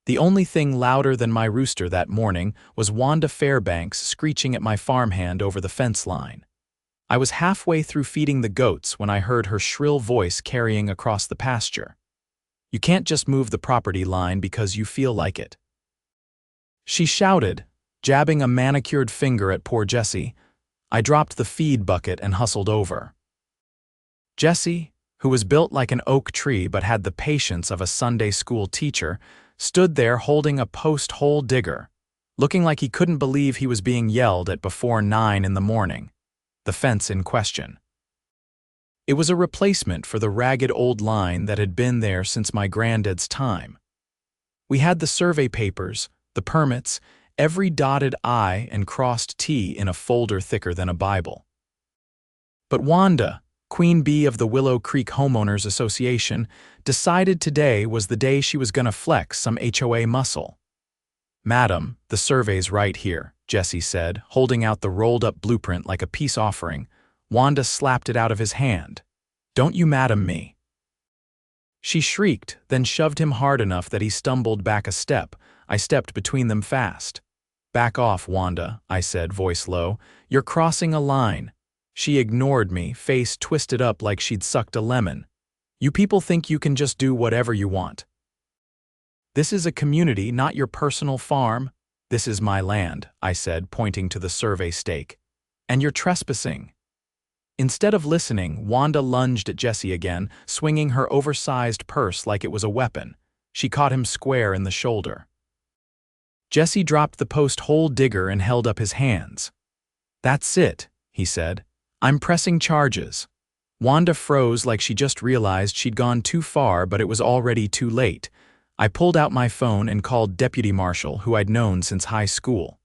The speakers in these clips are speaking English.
The only thing louder than my rooster that morning was Wanda Fairbanks screeching at my farmhand over the fence line. I was halfway through feeding the goats when I heard her shrill voice carrying across the pasture. "You can't just move the property line because you feel like it," she shouted, jabbing a manicured finger at poor Jessie. I dropped the feed bucket and hustled over. Jessie, who was built like an oak tree but had the patience of a Sunday school teacher, stood there holding a post-hole digger, looking like he couldn't believe he was being yelled at before 9 in the morning. The fence in question. It was a replacement for the ragged old line that had been there since my granddad's time. We had the survey papers, the permits, every dotted I and crossed T in a folder thicker than a Bible. But Wanda, Queen Bee of the Willow Creek Homeowners Association, decided today was the day she was going to flex some HOA muscle. "Madam, the survey's right here," Jessie said, holding out the rolled-up blueprint like a peace offering. Wanda slapped it out of his hand. "Don't you madam me." She shrieked, then shoved him hard enough that he stumbled back a step. I stepped between them fast. "Back off, Wanda," I said, voice low. "You're crossing a line." She ignored me, face twisted up like she'd sucked a lemon. "You people think you can just do whatever you want. This is a community, not your personal farm." "This is my land," I said, pointing to the survey stake. "And you're trespassing." Instead of listening, Wanda lunged at Jessie again, swinging her oversized purse like it was a weapon. She caught him square in the shoulder. Jessie dropped the post-hole digger and held up his hands. "That's it," he said. "I'm pressing charges." Wanda froze like she just realized she'd gone too far, but it was already too late. I pulled out my phone and called Deputy Marshal, who I'd known since high school.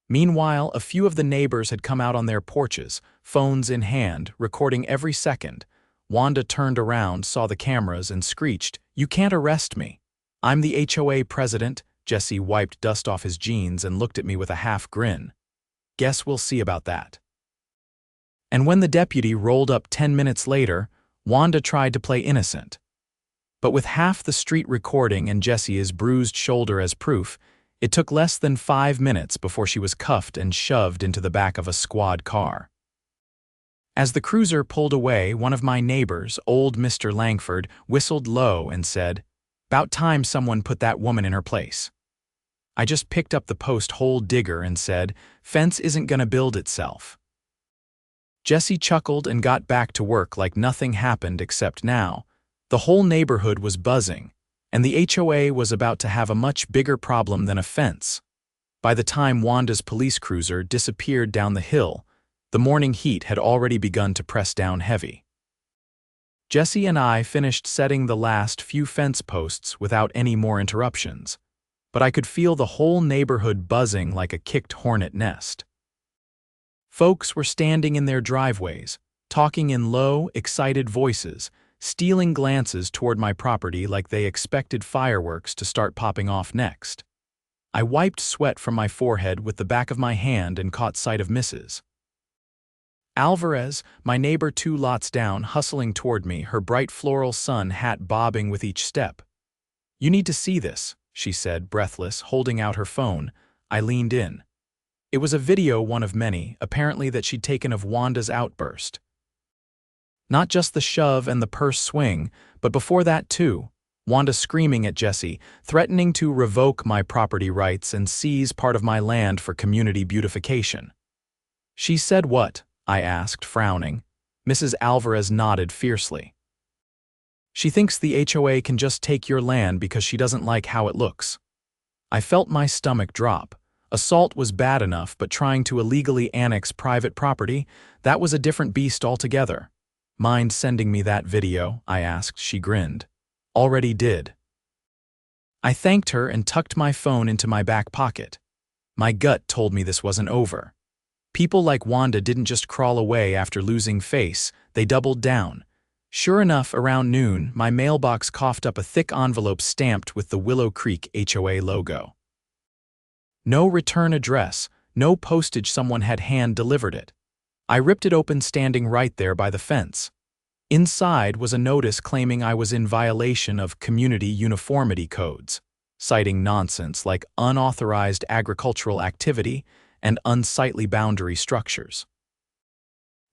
Meanwhile, a few of the neighbors had come out on their porches, phones in hand, recording every second. Wanda turned around, saw the cameras, and screeched, "You can't arrest me. I'm the HOA president." Jessie wiped dust off his jeans and looked at me with a half grin. "Guess we'll see about that." And when the deputy rolled up 10 minutes later, Wanda tried to play innocent. But with half the street recording and Jessie's bruised shoulder as proof, it took less than 5 minutes before she was cuffed and shoved into the back of a squad car. As the cruiser pulled away, one of my neighbors, old Mr. Langford, whistled low and said, "'Bout time someone put that woman in her place." I just picked up the post-hole digger and said, "Fence isn't gonna build itself." Jessie chuckled and got back to work like nothing happened except now. The whole neighborhood was buzzing, and the HOA was about to have a much bigger problem than a fence. By the time Wanda's police cruiser disappeared down the hill, the morning heat had already begun to press down heavy. Jessie and I finished setting the last few fence posts without any more interruptions, but I could feel the whole neighborhood buzzing like a kicked hornet nest. Folks were standing in their driveways, talking in low, excited voices, stealing glances toward my property like they expected fireworks to start popping off next. I wiped sweat from my forehead with the back of my hand and caught sight of Mrs. Alvarez, my neighbor 2 lots down, hustling toward me, her bright floral sun hat bobbing with each step. "You need to see this," she said, breathless, holding out her phone. I leaned in. It was a video, one of many, apparently, that she'd taken of Wanda's outburst. Not just the shove and the purse swing, but before that too, Wanda screaming at Jessie, threatening to revoke my property rights and seize part of my land for community beautification. "She said what?" I asked, frowning. Mrs. Alvarez nodded fiercely. "She thinks the HOA can just take your land because she doesn't like how it looks." I felt my stomach drop. Assault was bad enough, but trying to illegally annex private property, that was a different beast altogether. "Mind sending me that video?" I asked. She grinned. "Already did." I thanked her and tucked my phone into my back pocket. My gut told me this wasn't over. People like Wanda didn't just crawl away after losing face, they doubled down. Sure enough, around noon, my mailbox coughed up a thick envelope stamped with the Willow Creek HOA logo. No return address, no postage, someone had hand-delivered it. I ripped it open, standing right there by the fence. Inside was a notice claiming I was in violation of community uniformity codes. citing nonsense like unauthorized agricultural activity and unsightly boundary structures.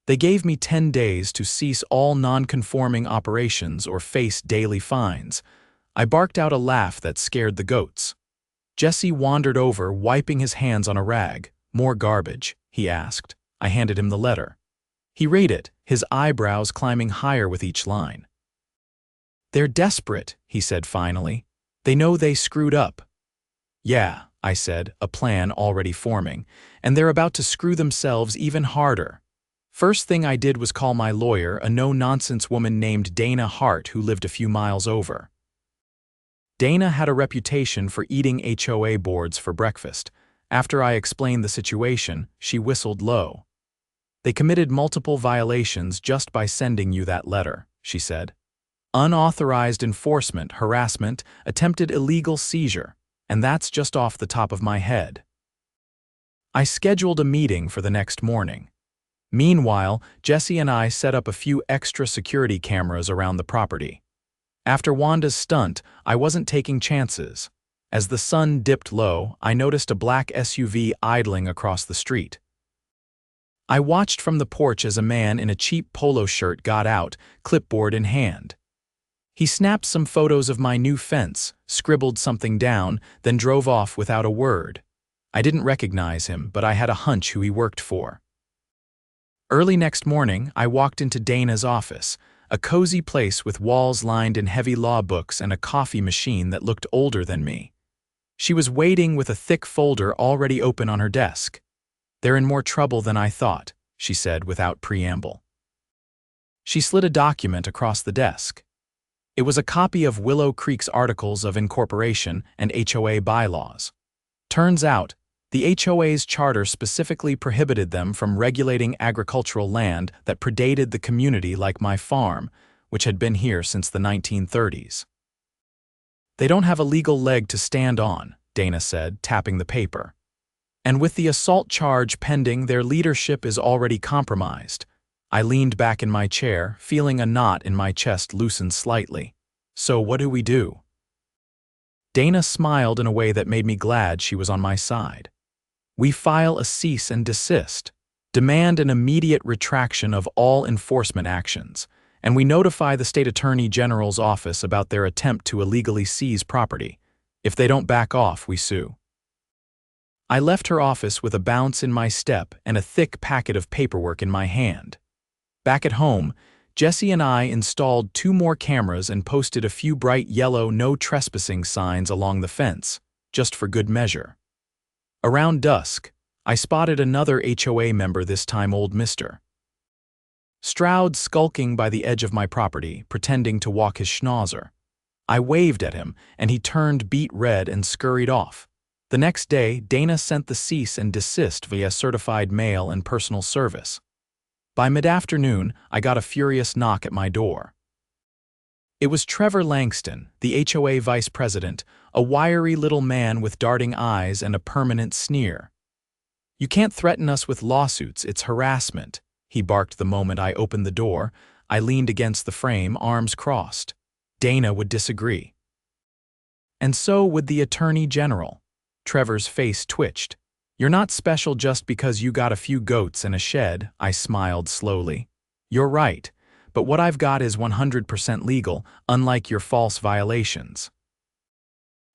They gave me 10 days to cease all non-conforming operations or face daily fines. I barked out a laugh that scared the goats. Jesse wandered over, wiping his hands on a rag. "More garbage?" he asked. I handed him the letter. He read it, his eyebrows climbing higher with each line. "They're desperate," he said finally. "They know they screwed up." "Yeah," I said, a plan already forming, "and they're about to screw themselves even harder." First thing I did was call my lawyer, a no-nonsense woman named Dana Hart who lived a few miles over. Dana had a reputation for eating HOA boards for breakfast. After I explained the situation, she whistled low. "They committed multiple violations just by sending you that letter," she said. "Unauthorized enforcement, harassment, attempted illegal seizure, and that's just off the top of my head." I scheduled a meeting for the next morning. Meanwhile, Jesse and I set up a few extra security cameras around the property. After Wanda's stunt, I wasn't taking chances. As the sun dipped low, I noticed a black SUV idling across the street. I watched from the porch as a man in a cheap polo shirt got out, clipboard in hand. He snapped some photos of my new fence, scribbled something down, then drove off without a word. I didn't recognize him, but I had a hunch who he worked for. Early next morning, I walked into Dana's office, a cozy place with walls lined in heavy law books and a coffee machine that looked older than me. She was waiting with a thick folder already open on her desk. "They're in more trouble than I thought," she said without preamble. She slid a document across the desk. It was a copy of Willow Creek's Articles of Incorporation and HOA bylaws. Turns out, the HOA's charter specifically prohibited them from regulating agricultural land that predated the community like my farm, which had been here since the 1930s. "They don't have a legal leg to stand on," Dana said, tapping the paper. "And with the assault charge pending, their leadership is already compromised." I leaned back in my chair, feeling a knot in my chest loosen slightly. "So what do we do?" Dana smiled in a way that made me glad she was on my side. "We file a cease and desist, demand an immediate retraction of all enforcement actions, and we notify the state attorney general's office about their attempt to illegally seize property. If they don't back off, we sue." I left her office with a bounce in my step and a thick packet of paperwork in my hand. Back at home, Jesse and I installed 2 more cameras and posted a few bright yellow "no trespassing" signs along the fence, just for good measure. Around dusk, I spotted another HOA member, this time old Mr. Stroud, skulking by the edge of my property, pretending to walk his schnauzer. I waved at him, and he turned beet red and scurried off. The next day, Dana sent the cease and desist via certified mail and personal service. By mid-afternoon, I got a furious knock at my door. It was Trevor Langston, the HOA vice president, a wiry little man with darting eyes and a permanent sneer. "You can't threaten us with lawsuits, it's harassment," he barked the moment I opened the door. I leaned against the frame, arms crossed. Dana would disagree. And so would the attorney general. Trevor's face twitched. "You're not special just because you got a few goats and a shed," I smiled slowly. "You're right. But what I've got is 100% legal, unlike your false violations."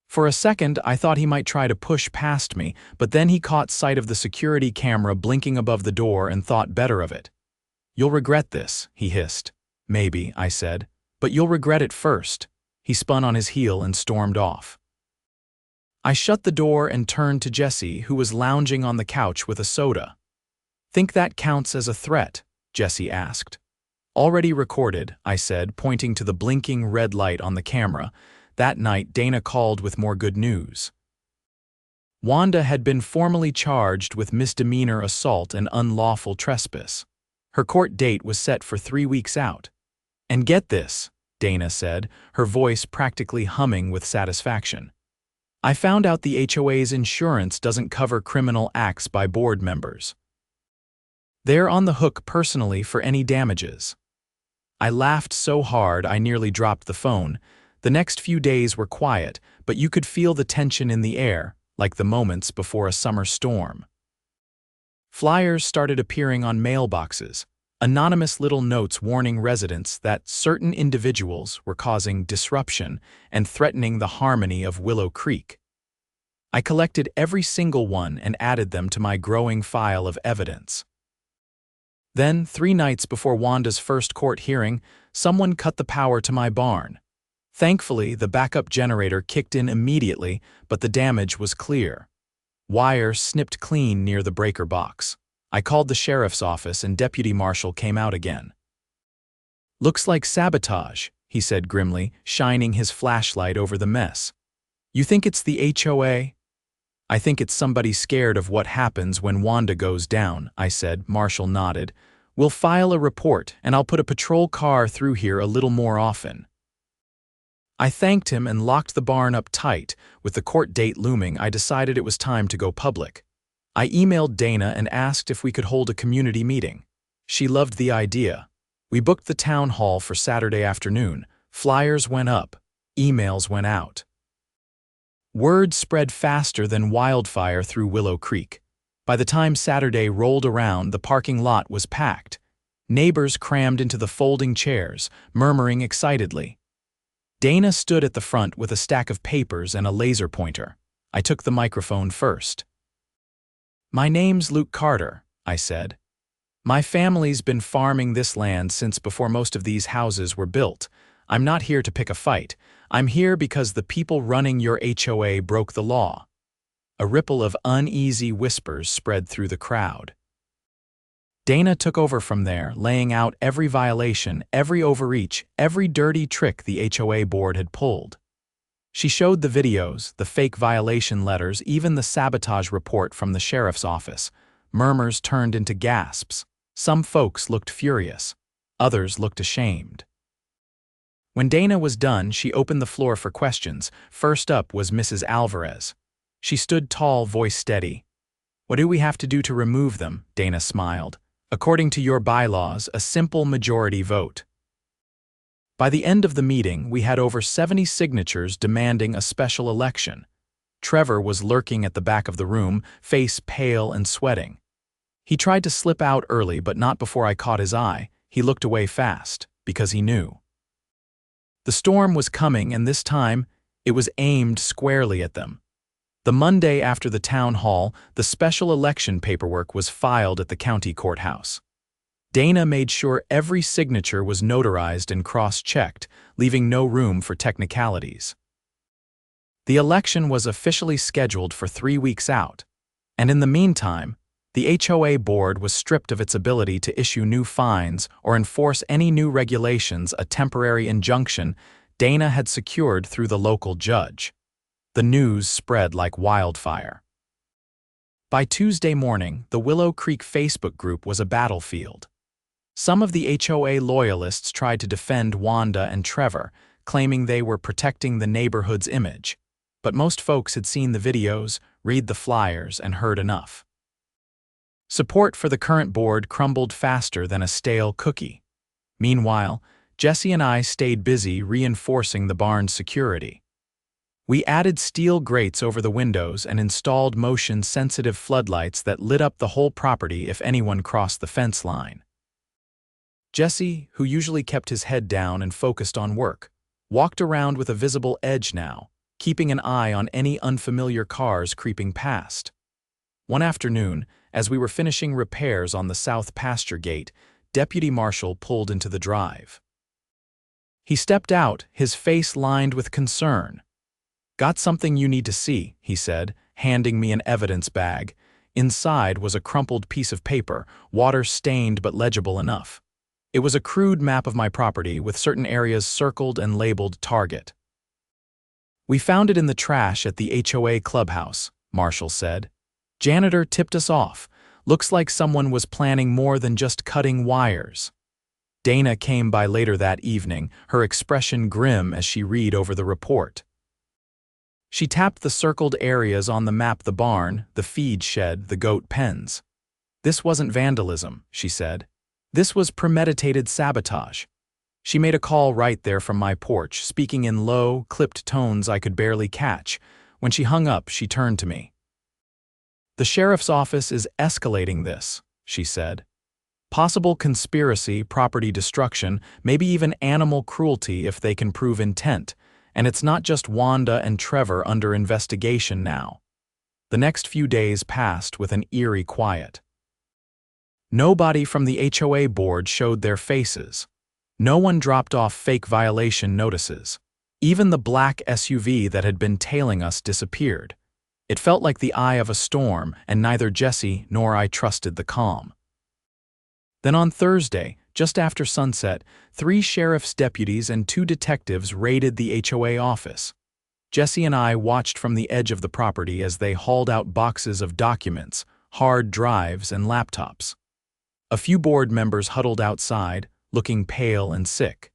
For a second, I thought he might try to push past me, but then he caught sight of the security camera blinking above the door and thought better of it. "You'll regret this," he hissed. "Maybe," I said, "but you'll regret it first." He spun on his heel and stormed off. I shut the door and turned to Jesse, who was lounging on the couch with a soda. "Think that counts as a threat?" Jesse asked. "Already recorded," I said, pointing to the blinking red light on the camera. That night, Dana called with more good news. Wanda had been formally charged with misdemeanor assault and unlawful trespass. Her court date was set for 3 weeks out. "And get this," Dana said, her voice practically humming with satisfaction. "I found out the HOA's insurance doesn't cover criminal acts by board members. They're on the hook personally for any damages." I laughed so hard I nearly dropped the phone. The next few days were quiet, but you could feel the tension in the air, like the moments before a summer storm. Flyers started appearing on mailboxes, anonymous little notes warning residents that certain individuals were causing disruption and threatening the harmony of Willow Creek. I collected every single one and added them to my growing file of evidence. Then, 3 nights before Wanda's first court hearing, someone cut the power to my barn. Thankfully, the backup generator kicked in immediately, but the damage was clear. Wire snipped clean near the breaker box. I called the sheriff's office and Deputy Marshal came out again. "Looks like sabotage," he said grimly, shining his flashlight over the mess. "You think it's the HOA?" "I think it's somebody scared of what happens when Wanda goes down," I said. Marshal nodded. "We'll file a report, and I'll put a patrol car through here a little more often." I thanked him and locked the barn up tight. With the court date looming, I decided it was time to go public. I emailed Dana and asked if we could hold a community meeting. She loved the idea. We booked the town hall for Saturday afternoon. Flyers went up. Emails went out. Word spread faster than wildfire through Willow Creek. By the time Saturday rolled around, the parking lot was packed. Neighbors crammed into the folding chairs, murmuring excitedly. Dana stood at the front with a stack of papers and a laser pointer. I took the microphone first. "My name's Luke Carter," I said. "My family's been farming this land since before most of these houses were built. I'm not here to pick a fight. I'm here because the people running your HOA broke the law." A ripple of uneasy whispers spread through the crowd. Dana took over from there, laying out every violation, every overreach, every dirty trick the HOA board had pulled. She showed the videos, the fake violation letters, even the sabotage report from the sheriff's office. Murmurs turned into gasps. Some folks looked furious. Others looked ashamed. When Dana was done, she opened the floor for questions. First up was Mrs. Alvarez. She stood tall, voice steady. "What do we have to do to remove them?" Dana smiled. "According to your bylaws, a simple majority vote." By the end of the meeting, we had over 70 signatures demanding a special election. Trevor was lurking at the back of the room, face pale and sweating. He tried to slip out early, but not before I caught his eye. He looked away fast, because he knew. The storm was coming, and this time, it was aimed squarely at them. The Monday after the town hall, the special election paperwork was filed at the county courthouse. Dana made sure every signature was notarized and cross-checked, leaving no room for technicalities. The election was officially scheduled for 3 weeks out, and in the meantime, the HOA board was stripped of its ability to issue new fines or enforce any new regulations. A temporary injunction Dana had secured through the local judge. The news spread like wildfire. By Tuesday morning, the Willow Creek Facebook group was a battlefield. Some of the HOA loyalists tried to defend Wanda and Trevor, claiming they were protecting the neighborhood's image. But most folks had seen the videos, read the flyers, and heard enough. Support for the current board crumbled faster than a stale cookie. Meanwhile, Jesse and I stayed busy reinforcing the barn's security. We added steel grates over the windows and installed motion-sensitive floodlights that lit up the whole property if anyone crossed the fence line. Jesse, who usually kept his head down and focused on work, walked around with a visible edge now, keeping an eye on any unfamiliar cars creeping past. One afternoon, as we were finishing repairs on the south pasture gate, Deputy Marshal pulled into the drive. He stepped out, his face lined with concern. "Got something you need to see," he said, handing me an evidence bag. Inside was a crumpled piece of paper, water-stained but legible enough. It was a crude map of my property with certain areas circled and labeled target. "We found it in the trash at the HOA clubhouse," Marshall said. "Janitor tipped us off. Looks like someone was planning more than just cutting wires." Dana came by later that evening, her expression grim as she read over the report. She tapped the circled areas on the map: the barn, the feed shed, the goat pens. "This wasn't vandalism," she said. "This was premeditated sabotage. She made a call right there from my porch, speaking in low, clipped tones I could barely catch. When she hung up, she turned to me. "The sheriff's office is escalating this," she said. "Possible conspiracy, property destruction, maybe even animal cruelty if they can prove intent. And it's not just Wanda and Trevor under investigation now." The next few days passed with an eerie quiet. Nobody from the HOA board showed their faces. No one dropped off fake violation notices. Even the black SUV that had been tailing us disappeared. It felt like the eye of a storm, and neither Jesse nor I trusted the calm. Then on Thursday, just after sunset, 3 sheriff's deputies and 2 detectives raided the HOA office. Jesse and I watched from the edge of the property as they hauled out boxes of documents, hard drives, and laptops. A few board members huddled outside, looking pale and sick.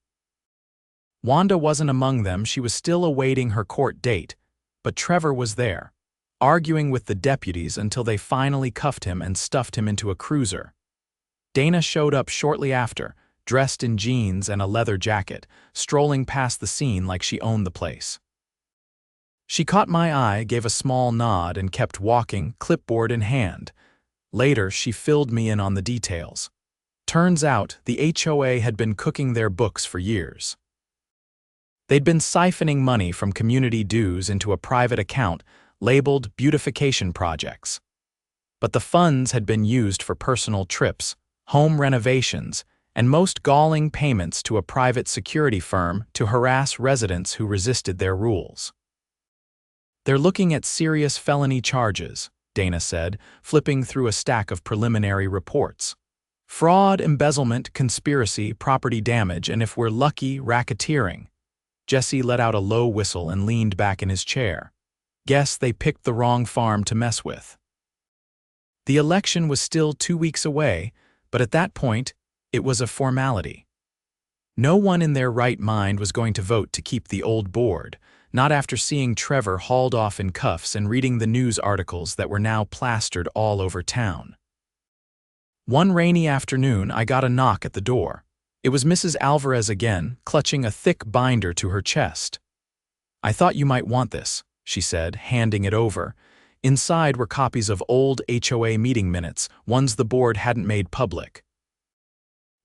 Wanda wasn't among them. She was still awaiting her court date, but Trevor was there, arguing with the deputies until they finally cuffed him and stuffed him into a cruiser. Dana showed up shortly after, dressed in jeans and a leather jacket, strolling past the scene like she owned the place. She caught my eye, gave a small nod, and kept walking, clipboard in hand. Later, she filled me in on the details. Turns out, the HOA had been cooking their books for years. They'd been siphoning money from community dues into a private account labeled beautification projects. But the funds had been used for personal trips, home renovations, and most galling payments to a private security firm to harass residents who resisted their rules. "They're looking at serious felony charges," Dana said, flipping through a stack of preliminary reports. "Fraud, embezzlement, conspiracy, property damage, and if we're lucky, racketeering." Jesse let out a low whistle and leaned back in his chair. "Guess they picked the wrong farm to mess with." The election was still 2 weeks away, but at that point, it was a formality. No one in their right mind was going to vote to keep the old board, not after seeing Trevor hauled off in cuffs and reading the news articles that were now plastered all over town. One rainy afternoon, I got a knock at the door. It was Mrs. Alvarez again, clutching a thick binder to her chest. "I thought you might want this," she said, handing it over. Inside were copies of old HOA meeting minutes, ones the board hadn't made public.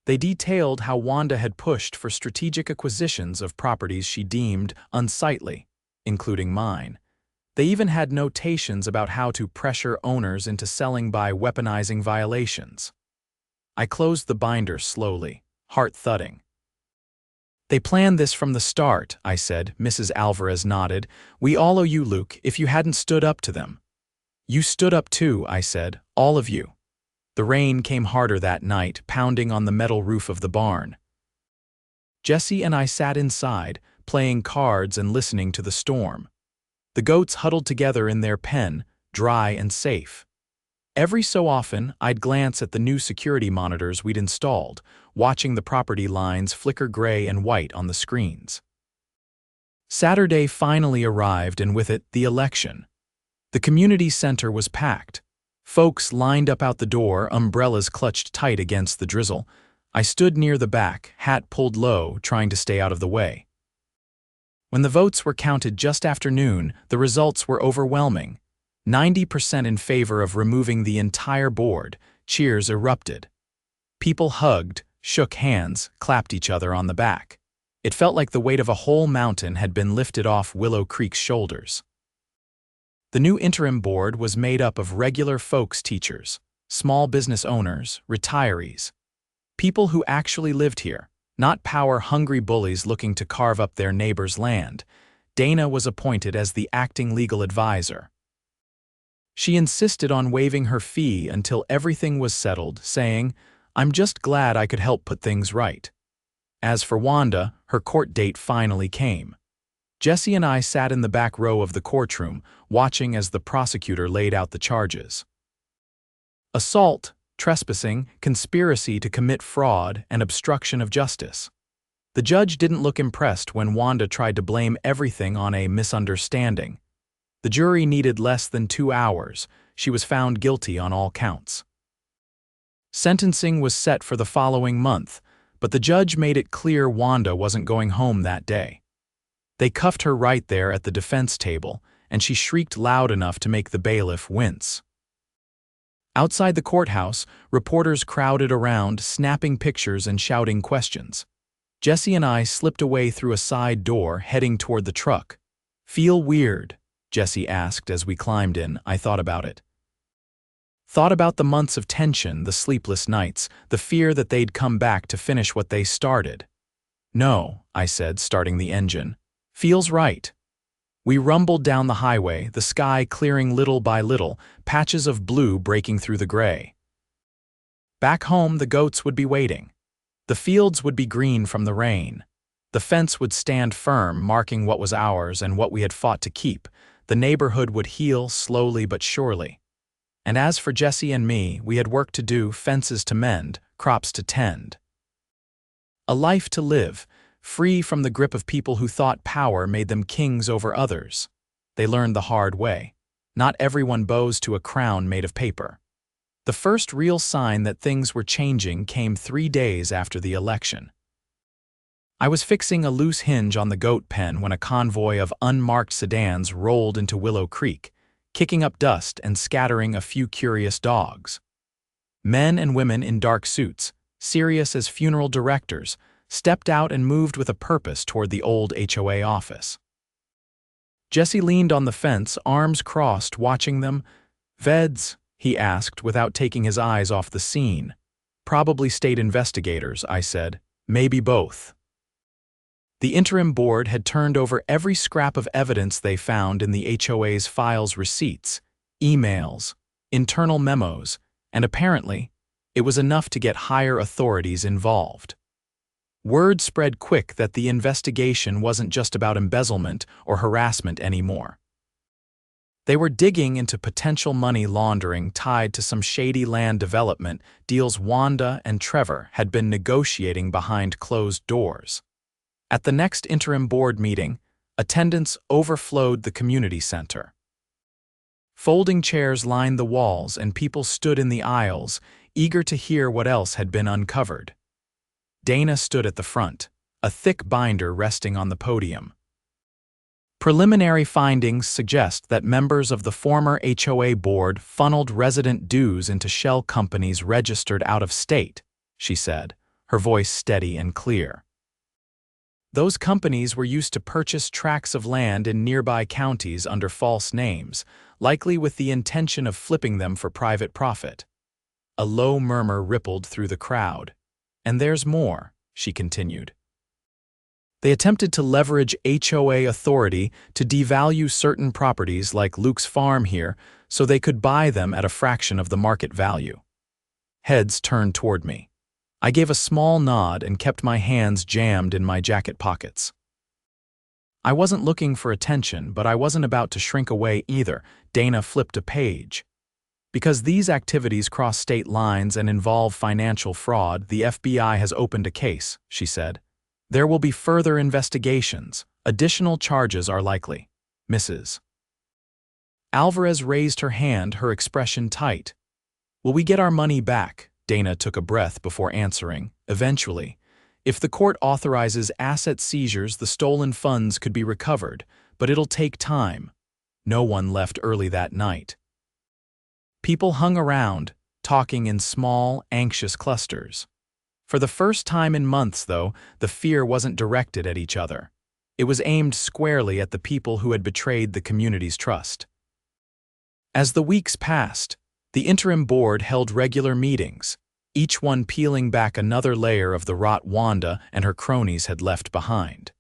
They detailed how Wanda had pushed for strategic acquisitions of properties she deemed unsightly, including mine. They even had notations about how to pressure owners into selling by weaponizing violations. I closed the binder slowly, heart thudding. "They planned this from the start," I said. Mrs. Alvarez nodded. "We all owe you, Luke, if you hadn't stood up to them." "You stood up too," I said, "all of you." The rain came harder that night, pounding on the metal roof of the barn. Jesse and I sat inside, playing cards and listening to the storm. The goats huddled together in their pen, dry and safe. Every so often, I'd glance at the new security monitors we'd installed, watching the property lines flicker gray and white on the screens. Saturday finally arrived, and with it, the election. The community center was packed. Folks lined up out the door, umbrellas clutched tight against the drizzle. I stood near the back, hat pulled low, trying to stay out of the way. When the votes were counted just after noon, the results were overwhelming. 90% in favor of removing the entire board. Cheers erupted. People hugged, shook hands, clapped each other on the back. It felt like the weight of a whole mountain had been lifted off Willow Creek's shoulders. The new interim board was made up of regular folks, teachers, small business owners, retirees, people who actually lived here, not power-hungry bullies looking to carve up their neighbor's land. Dana was appointed as the acting legal advisor. She insisted on waiving her fee until everything was settled, saying, "I'm just glad I could help put things right." As for Wanda, her court date finally came. Jesse and I sat in the back row of the courtroom, watching as the prosecutor laid out the charges. Assault, trespassing, conspiracy to commit fraud, and obstruction of justice. The judge didn't look impressed when Wanda tried to blame everything on a misunderstanding. The jury needed less than 2 hours. She was found guilty on all counts. Sentencing was set for the following month, but the judge made it clear Wanda wasn't going home that day. They cuffed her right there at the defense table, and she shrieked loud enough to make the bailiff wince. Outside the courthouse, reporters crowded around, snapping pictures and shouting questions. Jesse and I slipped away through a side door, heading toward the truck. "Feel weird?" Jesse asked as we climbed in. I thought about it. Thought about the months of tension, the sleepless nights, the fear that they'd come back to finish what they started. "No," I said, starting the engine. "Feels right." We rumbled down the highway, the sky clearing little by little, patches of blue breaking through the gray. Back home, the goats would be waiting. The fields would be green from the rain. The fence would stand firm, marking what was ours and what we had fought to keep. The neighborhood would heal slowly but surely. And as for Jesse and me, we had work to do, fences to mend, crops to tend. A life to live, free from the grip of people who thought power made them kings over others. They learned the hard way. Not everyone bows to a crown made of paper. The first real sign that things were changing came 3 days after the election. I was fixing a loose hinge on the goat pen when a convoy of unmarked sedans rolled into Willow Creek, kicking up dust and scattering a few curious dogs. Men and women in dark suits, serious as funeral directors, stepped out and moved with a purpose toward the old HOA office. Jesse leaned on the fence, arms crossed, watching them. "Veds?" he asked without taking his eyes off the scene. "Probably state investigators," I said. "Maybe both." The interim board had turned over every scrap of evidence they found in the HOA's files, receipts, emails, internal memos, and apparently, it was enough to get higher authorities involved. Word spread quick that the investigation wasn't just about embezzlement or harassment anymore. They were digging into potential money laundering tied to some shady land development deals Wanda and Trevor had been negotiating behind closed doors. At the next interim board meeting, attendance overflowed the community center. Folding chairs lined the walls and people stood in the aisles, eager to hear what else had been uncovered. Dana stood at the front, a thick binder resting on the podium. Preliminary findings suggest that members of the former HOA board funneled resident dues into shell companies registered out of state, she said, her voice steady and clear. Those companies were used to purchase tracts of land in nearby counties under false names, likely with the intention of flipping them for private profit. A low murmur rippled through the crowd. "And there's more," she continued. "They attempted to leverage HOA authority to devalue certain properties like Luke's farm here so they could buy them at a fraction of the market value." Heads turned toward me. I gave a small nod and kept my hands jammed in my jacket pockets. I wasn't looking for attention, but I wasn't about to shrink away either. Dana flipped a page. "Because these activities cross state lines and involve financial fraud, the FBI has opened a case," she said. "There will be further investigations. Additional charges are likely. Mrs. Alvarez raised her hand, her expression tight. "Will we get our money back?" Dana took a breath before answering. "Eventually. If the court authorizes asset seizures, the stolen funds could be recovered, but it'll take time." No one left early that night. People hung around, talking in small, anxious clusters. For the first time in months, though, the fear wasn't directed at each other. It was aimed squarely at the people who had betrayed the community's trust. As the weeks passed, the interim board held regular meetings, each one peeling back another layer of the rot Wanda and her cronies had left behind.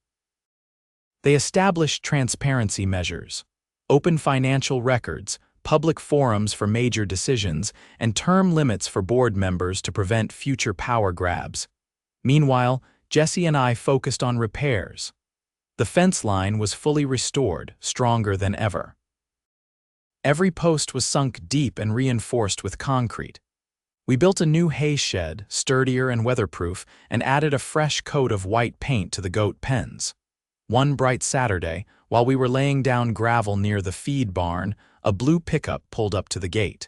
They established transparency measures, open financial records, public forums for major decisions, and term limits for board members to prevent future power grabs. Meanwhile, Jesse and I focused on repairs. The fence line was fully restored, stronger than ever. Every post was sunk deep and reinforced with concrete. We built a new hay shed, sturdier and weatherproof, and added a fresh coat of white paint to the goat pens. One bright Saturday, while we were laying down gravel near the feed barn, a blue pickup pulled up to the gate.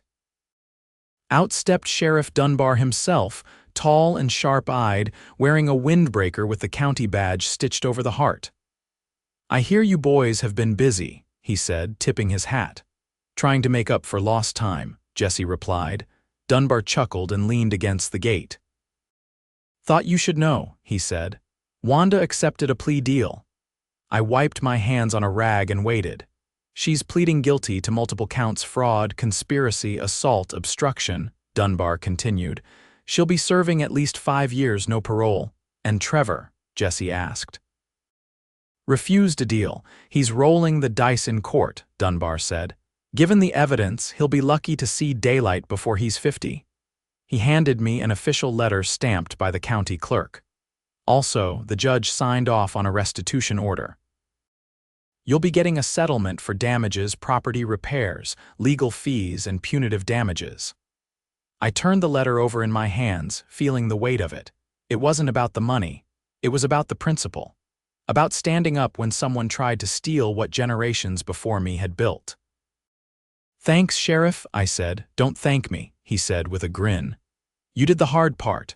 Out stepped Sheriff Dunbar himself, tall and sharp-eyed, wearing a windbreaker with the county badge stitched over the heart. "I hear you boys have been busy," he said, tipping his hat. "Trying to make up for lost time," Jesse replied. Dunbar chuckled and leaned against the gate. "Thought you should know," he said. "Wanda accepted a plea deal." I wiped my hands on a rag and waited. "She's pleading guilty to multiple counts: fraud, conspiracy, assault, obstruction," Dunbar continued. "She'll be serving at least 5 years, no parole." "And Trevor?" Jesse asked. "Refused a deal. He's rolling the dice in court," Dunbar said. "Given the evidence, he'll be lucky to see daylight before he's 50. He handed me an official letter stamped by the county clerk. Also, the judge signed off on a restitution order. "You'll be getting a settlement for damages, property repairs, legal fees, and punitive damages." I turned the letter over in my hands, feeling the weight of it. It wasn't about the money. It was about the principle. About standing up when someone tried to steal what generations before me had built. "Thanks, Sheriff," I said. "Don't thank me," he said with a grin. "You did the hard part."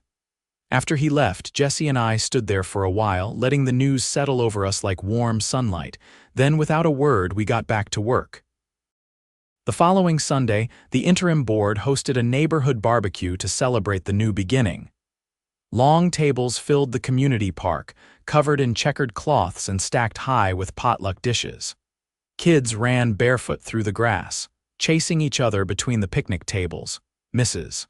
After he left, Jesse and I stood there for a while, letting the news settle over us like warm sunlight. Then, without a word, we got back to work. The following Sunday, the interim board hosted a neighborhood barbecue to celebrate the new beginning. Long tables filled the community park, covered in checkered cloths and stacked high with potluck dishes. Kids ran barefoot through the grass, chasing each other between the picnic tables. Mrs.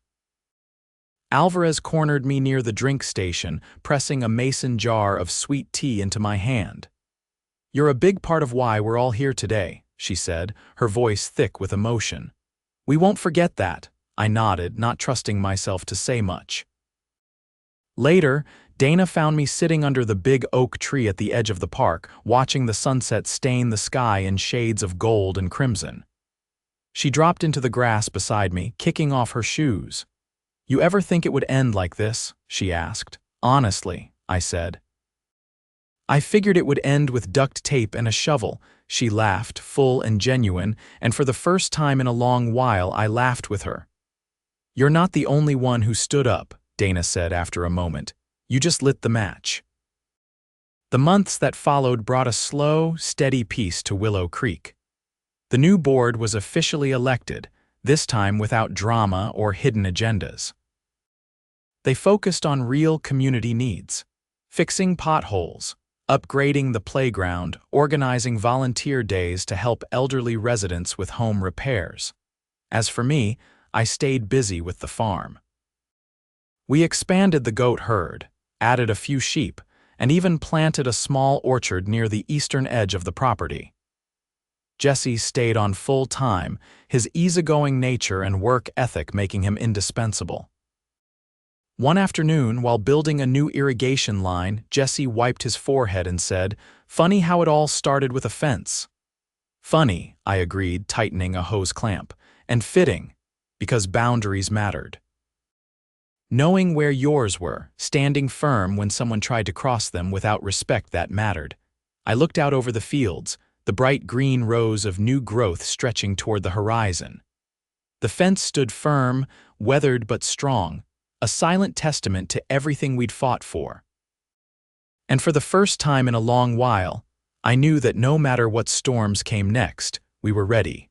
Alvarez cornered me near the drink station, pressing a mason jar of sweet tea into my hand. "You're a big part of why we're all here today," she said, her voice thick with emotion. "We won't forget that," I nodded, not trusting myself to say much. Later, Dana found me sitting under the big oak tree at the edge of the park, watching the sunset stain the sky in shades of gold and crimson. She dropped into the grass beside me, kicking off her shoes. "You ever think it would end like this?" she asked. "Honestly," I said. "I figured it would end with duct tape and a shovel," she laughed, full and genuine, and for the first time in a long while I laughed with her. "You're not the only one who stood up," Dana said after a moment. "You just lit the match." The months that followed brought a slow, steady peace to Willow Creek. The new board was officially elected, this time without drama or hidden agendas. They focused on real community needs: fixing potholes, upgrading the playground, organizing volunteer days to help elderly residents with home repairs. As for me, I stayed busy with the farm. We expanded the goat herd, added a few sheep, and even planted a small orchard near the eastern edge of the property. Jesse stayed on full time, his easygoing nature and work ethic making him indispensable. One afternoon, while building a new irrigation line, Jesse wiped his forehead and said, "Funny how it all started with a fence." "Funny," I agreed, tightening a hose clamp, "and fitting, because boundaries mattered. Knowing where yours were, standing firm when someone tried to cross them without respect, that mattered." I looked out over the fields, the bright green rows of new growth stretching toward the horizon. The fence stood firm, weathered but strong, a silent testament to everything we'd fought for. And for the first time in a long while, I knew that no matter what storms came next, we were ready.